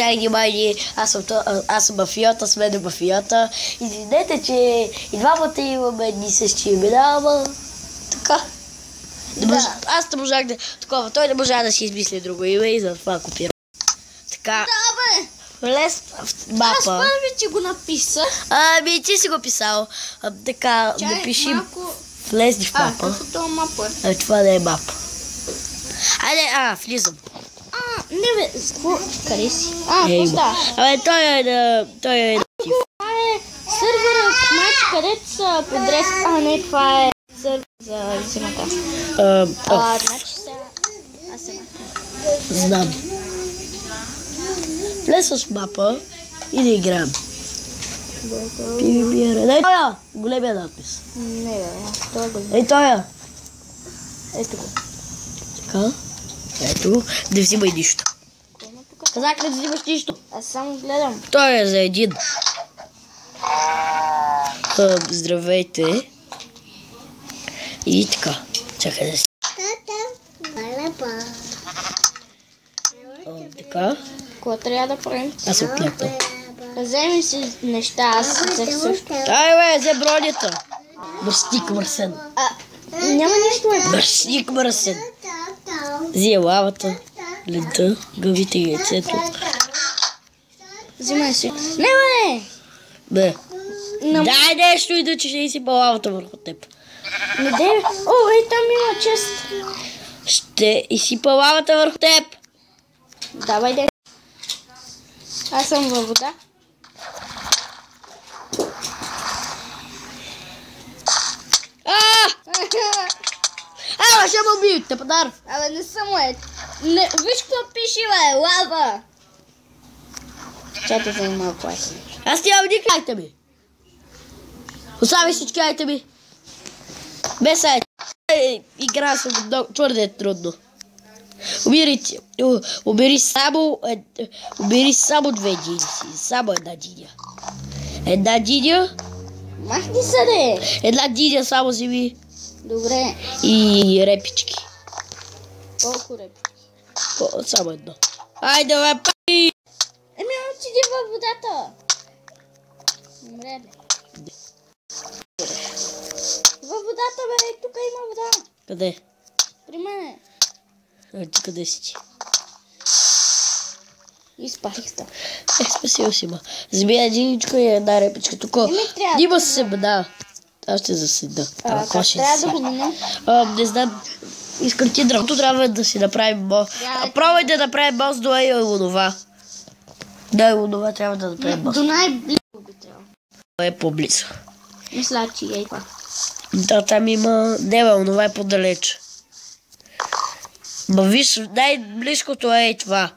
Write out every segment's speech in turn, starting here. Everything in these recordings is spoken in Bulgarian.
обърнете внимание, аз съм мафията, с мен е мафията. Извинете, че и двамата имаме едни същи имена, ама така. Аз не можах да... Такова, той не можа да си измисли друго име и затова копирам. Така. Да, бе! Влез в мапа. Аз първи ти го написах. Ами ти си го писал. Така, напиши. Влезни в мапа. Каквото мапа е. Това не е мапа. Айде, влизам. Не бе, къде си? Какво става? Абе, той е на... Това е сървър, където са подрез... не, това е сървър за зимата. Значи сега... Аз се знам. Влез в мапа и да играем. Дай тоя! Големия надпис. Не бе, това е големия. Ей тоя! Ето го. Така. Ето, не взимай нищо. Казах не взимаш нищо. Аз само гледам. Той е за един. Здравейте. И така. Чакай да си. Така. Какво трябва да правим? Аз се оплепвам. Вземи си неща, аз взех също. Ай бе, взе бронята. Мърсник мърсен. Няма нищо е. Мърсник мърсен. Взе лавата, лента, гъвите и яйцето. Взимай си. Не, бе! Бе. Дай нещо и да че ще изсипа лавата върху теб. Не де. Ей, там има чест. Ще изсипа лавата върху теб. Давай, де. Аз съм във вода. Ще ме убият, те подарък. Абе, не съм виж какво пише, бе, лава. Чайте за малко айси. Аз нямам никакви айтеми. Остави всички айтеми. Без айтеми. Игра съм твърде трудно. Убери само две джини си. Само една джиня. Една джиня. Махни се, де. Една джиня само си ми. Добре. И репички. Колко репички? Само едно. Айде, бе, пари! Отиди във водата. Добре, бе. Във водата, бе, тук има вода. Къде? При мене. Ти къде си ти? Изпарих се. Спасил си, ма. Вземи единичко и една репичка. Тук има семена. Аз ще заседа. Как трябва да го минем? Не знам. Искам ти дръвто, трябва да си направим пробвай да направим бос до онова. Да, онова трябва да направим бос. До най-близо би трябва. Е по-близо. Мисля, че е това. Да, там има... Не, бе, онова е по-далеч. Ма виж, най-близкото е и това.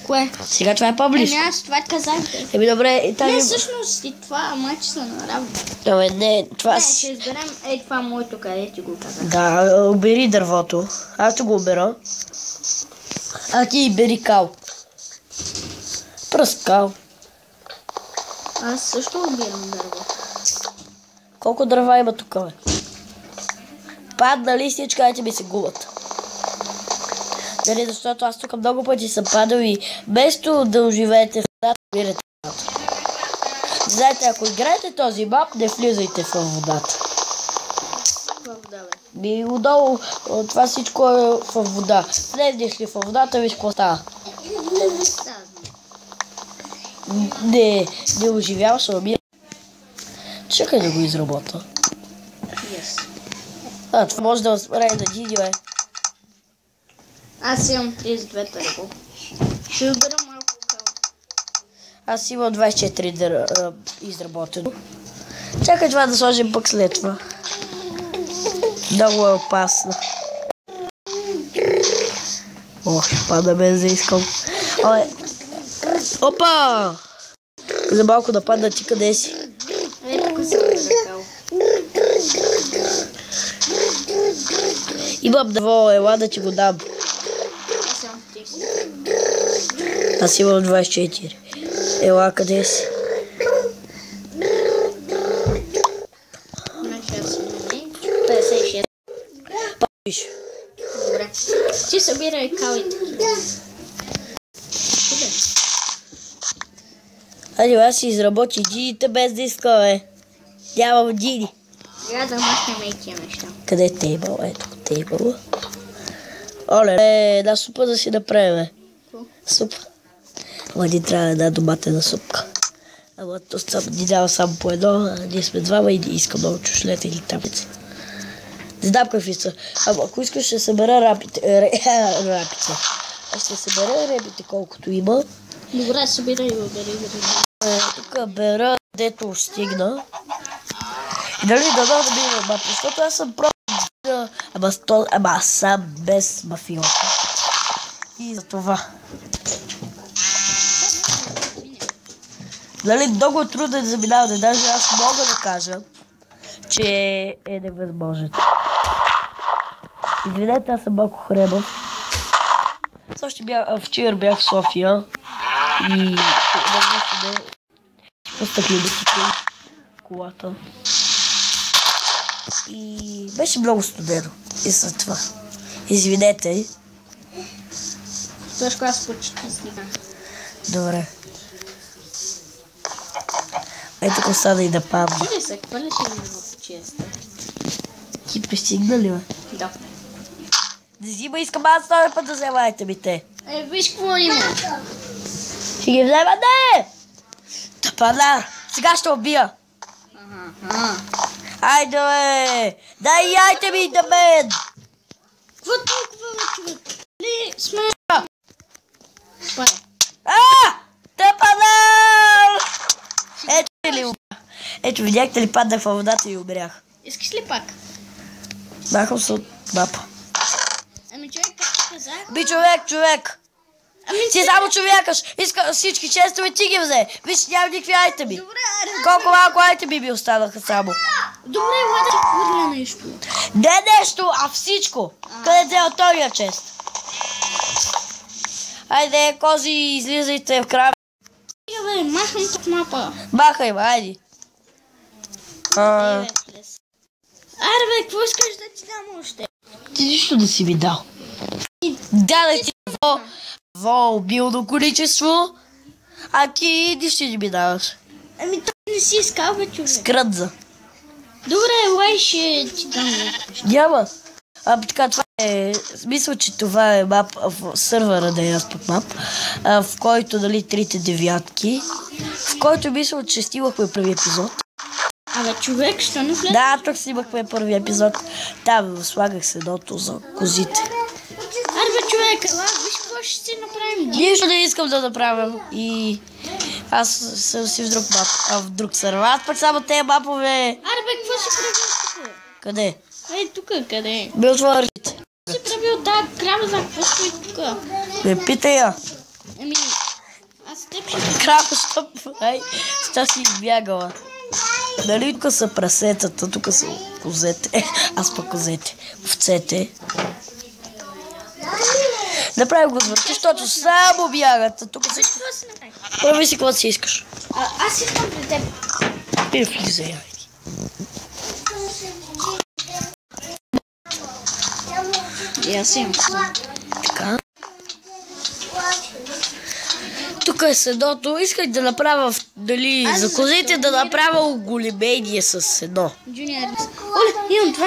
Кое? Сега това е по-близко. Аз това казах. Добре, не, всъщност и това майче са наравно. Не, това си... ще изберем това моето, къде ти го казах. Да, обери дървото. Аз ще го обера. А ти бери кал. Пръст кал. Аз също обирам дърво. Колко дърва има тук, бе? Падна листичка, айде ми се губят. Дали, защото аз тук много пъти съм падал и вместо да оживеете в водата, убирате водата. Знаете, ако играете този мап, не влизайте в водата. Във вода, бе. Отдолу това всичко е в вода. Влезнеш ли в водата, виж какво става. Не оживяваш, а умира. Чакай да го изработа. Това може да разправи на Диди, бе. Аз имам 32 търго. Ще убера малко кал. Аз имам 24 изработено. Чакай това да сложим пък след това. Много е опасно. Ще пада без да искам. Опа! За малко да падна, ти къде си? Тук се ръкал. Имам дърво, ела да ти го дам. Аз имам 30. Аз имам 24. Ела, къде си? Значи аз имам 56. Пиш. Добре. Ти събирай кал и такива. Айде, аз си изработи джините без дискове. Няма джини. Трябва да махнем и тия неща. Къде е тейбъл? Ето тейбъл. Оле, една супа да си направим. Супа. Ама ни трябва една доматена супка. Ама то съм ни дава само по едно, а ние сме двама и не искам много чушлета или таблици. Не знам какви са. Ама ако искаш ще събера рапите. Аз ще събера репите колкото има. Добре, събирай го, бери. Тук бера, дето стигна. И дали да ми има бапа, защото аз съм пробвал. Ама аз сам без мафиота. И за това. Нали, много е труден за минаване, даже аз мога да кажа, че е невъзможен. Извинете, аз съм малко хребав. Вчера бях в София и постъпили да колата. И беше много студено. И за това. Извинете. Точно аз почти снимам. Добре. Ето тук остана и да падна. Чули се, какво ли ще ми в честа? Ти пристигна ли, бе? Да. Не взима, искам аз този път да вземайте ми те. Виж какво има. Ще ги взема, не! Да падна! Сега ще убия. Айде, бе! Дай яйте ми да мен! Какво толкова, човек? Ли сме... Те падна! Ето ли? Ето, видяхте ли, паднах във водата и умрях. Искаш ли пак? Махам се от мапа. Ами човек, как казах? Би човек! Ти само човекаш! Иска всички честове ти ги взе! Виж, няма никакви айтеми. Добре, Колко малко айтеми ми останаха само. Добре, ела да ти хвърля нещо. Не нещо, а всичко! Къде е втория чест? Айде, кози, излизайте в края. Бе, махам тук мапа. Махай, айде. Аре, бе, какво искаш да ти дам още? Ти нищо да си ми дал. Дадай ти во обилно количество, а ти нищо не ми даваш. Ами той не си искал, бе, човек. Скръдза. Добре, лай ще ти дам. Няма. Така, това е... Мисля, че това е мап в сървъра да е под мап, в който, дали, трите девятки, в който мисля, че стигнахме първи епизод. Абе, човек, що не влезе? Да, тук снимахме първи епизод. Там слагах седото за козите. Аре, бе, човек, ела, виж какво ще си направим. Нищо не искам да направям и аз съм си в друг мап, в друг сървър. Аз пък само тези мапове... Аре, бе, какво си правил тук? Къде? Ей, тук, къде? Бе отворите. Си правил да крава за какво стои тук? Не питай я. Ами, аз теб ще... Крава, що си избягала. Нали тук са прасетата, тук са козете. Аз пък козете. Овцете. Направи го звърти, защото само бягат. Тук си... Какво си направи? Прави си какво си искаш. Аз искам при теб. И влизай. И аз имам. Така. Тук е седото. Исках да направя, дали за козите да направя оголемение с седо. Джуниор. Оле, имам това.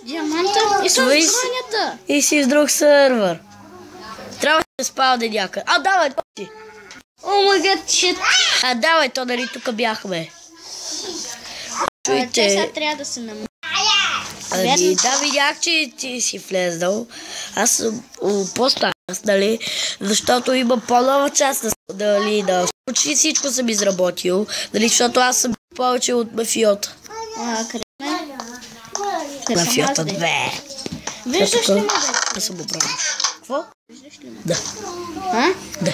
Диаманта. И съм бронята. И си в друг сървър. Трябва да спавне някъде. Давай, ти. О май гад, шит. Давай, то нали тук бяхме. Чуйте. Сега трябва да се намери. Да, видях, че ти си влезнал. Аз съм по-стар, нали, защото има по-нова част, нали, да почти всичко съм изработил, нали, защото аз съм повече от мафиота. Къде сме? Мафиота 2. Виждаш ли ме? Аз съм оправил. Какво? Виждаш ли ме? Да. Да.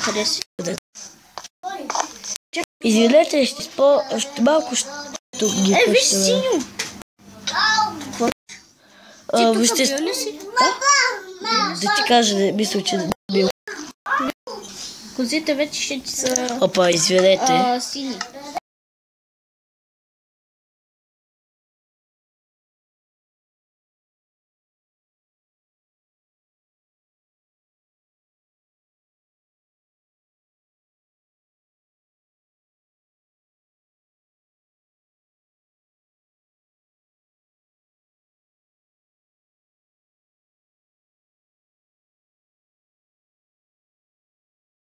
Къде си? Извинете, ще малко ще ги виж синьо. Ти тук бил ли си? Да ти кажа, мисля, че бил. Козите вече ще ти са... Опа, извинете. Сини.